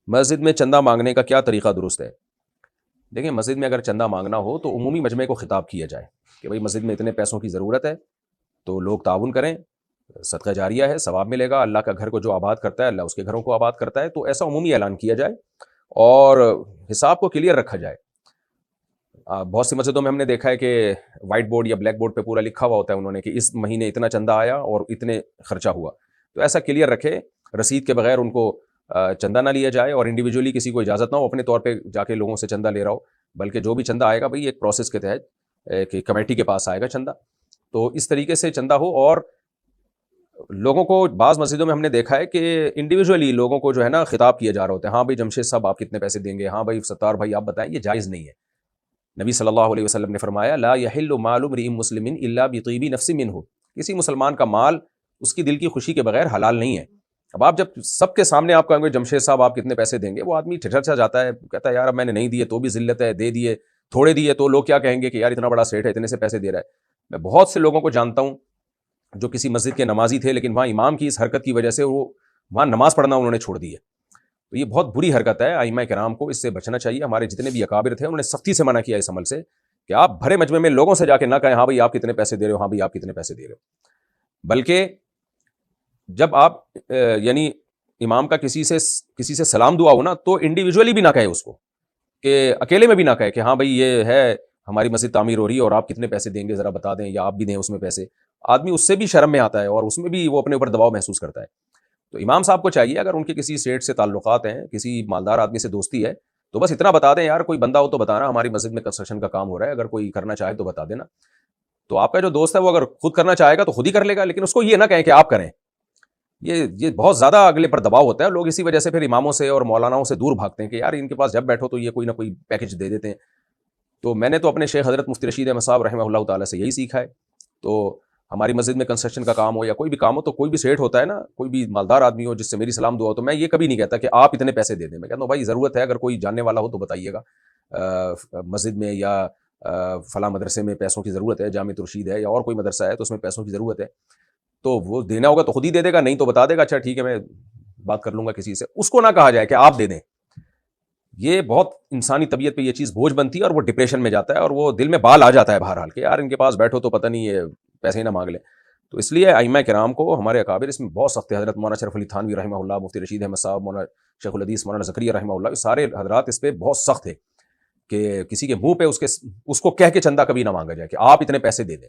مسجد میں چندہ مانگنے کا کیا طریقہ درست ہے؟ دیکھیں، مسجد میں اگر چندہ مانگنا ہو تو عمومی مجمع کو خطاب کیا جائے کہ بھائی مسجد میں اتنے پیسوں کی ضرورت ہے، تو لوگ تعاون کریں، صدقہ جاریہ ہے، ثواب ملے گا، اللہ کا گھر کو جو آباد کرتا ہے اللہ اس کے گھروں کو آباد کرتا ہے، تو ایسا عمومی اعلان کیا جائے اور حساب کو کلیئر رکھا جائے۔ بہت سی مسجدوں میں ہم نے دیکھا ہے کہ وائٹ بورڈ یا بلیک بورڈ پہ پورا لکھا ہوا ہوتا ہے انہوں نے کہ اس مہینے اتنا چندہ آیا اور اتنے خرچہ ہوا، تو ایسا کلیئر رکھے، رسید کے بغیر ان کو چندہ نہ لیا جائے، اور انڈیویجولی کسی کو اجازت نہ ہو اپنے طور پہ جا کے لوگوں سے چندہ لے رہا ہو، بلکہ جو بھی چندہ آئے گا بھائی ایک پروسیس کے تحت کہ کمیٹی کے پاس آئے گا چندہ، تو اس طریقے سے چندہ ہو۔ اور لوگوں کو بعض مسجدوں میں ہم نے دیکھا ہے کہ انڈیویجولی لوگوں کو جو ہے نا خطاب کیا جا رہا ہوتا ہے، ہاں بھائی جمشید صاحب آپ کتنے پیسے دیں گے، ہاں بھائی ستار بھائی آپ بتائیں، یہ جائز نہیں ہے۔ نبی صلی اللہ علیہ وسلم نے فرمایا لا یحل مال امرئ مسلم الا بطیب نفس منہ، کسی مسلمان کا مال اس کی دل کی خوشی کے بغیر حلال نہیں ہے۔ اب آپ جب سب کے سامنے آپ کہیں گے جمشید صاحب آپ کتنے پیسے دیں گے، وہ آدمی ٹھٹر سا جاتا ہے، کہتا ہے یار اب میں نے نہیں دیے تو بھی ذلت ہے، دے دیے تھوڑے دیے تو لوگ کیا کہیں گے کہ یار اتنا بڑا سیٹ ہے اتنے سے پیسے دے رہا ہے۔ میں بہت سے لوگوں کو جانتا ہوں جو کسی مسجد کے نمازی تھے، لیکن وہاں امام کی اس حرکت کی وجہ سے وہ وہاں نماز پڑھنا انہوں نے چھوڑ دی ہے، تو یہ بہت بری حرکت ہے۔ ائمہ کرام کو اس سے بچنا چاہیے، ہمارے جتنے بھی اکابر تھے انہوں نے سختی سے منع کیا اس عمل سے کہ آپ بھرے مجمع میں لوگوں سے جا کے نہ کہیں ہاں بھائی آپ کتنے پیسے دے رہے ہو، ہاں بھائی آپ کتنے پیسے دے رہے ہو، بلکہ جب آپ یعنی امام کا کسی سے سلام دعا ہو نا تو انڈیویجولی بھی نہ کہے اس کو، کہ اکیلے میں بھی نہ کہے کہ ہاں بھائی یہ ہے ہماری مسجد تعمیر ہو رہی ہے اور آپ کتنے پیسے دیں گے ذرا بتا دیں، یا آپ بھی دیں اس میں پیسے۔ آدمی اس سے بھی شرم میں آتا ہے اور اس میں بھی وہ اپنے اوپر دباؤ محسوس کرتا ہے۔ تو امام صاحب کو چاہیے اگر ان کے کسی اسٹیٹ سے تعلقات ہیں، کسی مالدار آدمی سے دوستی ہے، تو بس اتنا بتا دیں یار کوئی بندہ ہو تو بتانا ہماری مسجد میں کنسٹرکشن کا کام ہو رہا ہے، اگر کوئی کرنا چاہے تو بتا دینا۔ تو آپ کا جو دوست ہے وہ اگر خود کرنا چاہے گا تو خود ہی کر لے گا، لیکن اس کو یہ نہ کہیں کہ آپ کریں۔ یہ بہت زیادہ اگلے پر دباؤ ہوتا ہے، لوگ اسی وجہ سے پھر اماموں سے اور مولاناؤں سے دور بھاگتے ہیں کہ یار ان کے پاس جب بیٹھو تو یہ کوئی نہ کوئی پیکج دے دیتے ہیں۔ تو میں نے تو اپنے شیخ حضرت مفتی رشید احمد صاحب رحمہ اللہ تعالیٰ سے یہی سیکھا ہے۔ تو ہماری مسجد میں کنسٹرکشن کا کام ہو یا کوئی بھی کام ہو تو کوئی بھی سیٹ ہوتا ہے نا، کوئی بھی مالدار آدمی ہو جس سے میری سلام دعا ہو، تو میں یہ کبھی نہیں کہتا کہ آپ اتنے پیسے دے دیں، میں کہتا ہوں بھائی ضرورت ہے، اگر کوئی جاننے والا ہو تو بتائیے گا، مسجد میں یا فلاں مدرسے میں پیسوں کی ضرورت ہے، جامع رشید ہے یا اور کوئی مدرسہ ہے تو اس میں پیسوں کی ضرورت ہے، تو وہ دینا ہوگا تو خود ہی دے دے گا، نہیں تو بتا دے گا اچھا ٹھیک ہے میں بات کر لوں گا کسی سے۔ اس کو نہ کہا جائے کہ آپ دے دیں، یہ بہت انسانی طبیعت پہ یہ چیز بوجھ بنتی ہے اور وہ ڈپریشن میں جاتا ہے اور وہ دل میں بال آ جاتا ہے بہرحال کہ یار ان کے پاس بیٹھو تو پتہ نہیں یہ پیسے ہی نہ مانگ لیں۔ تو اس لیے ائمہ کرام کو ہمارے اکابر اس میں بہت سخت ہے، حضرت مولانا شرف علی تھانوی رحمہ اللہ، مفتی رشید احمد صاحب، مولانا شیخ الحدیث مولانا زکریا رحمہ اللہ، سارے حضرات اس پہ بہت سخت ہے کہ کسی کے منہ پہ اس کو کہہ کے چندہ کبھی نہ مانگا جائے کہ آپ اتنے پیسے دے دیں۔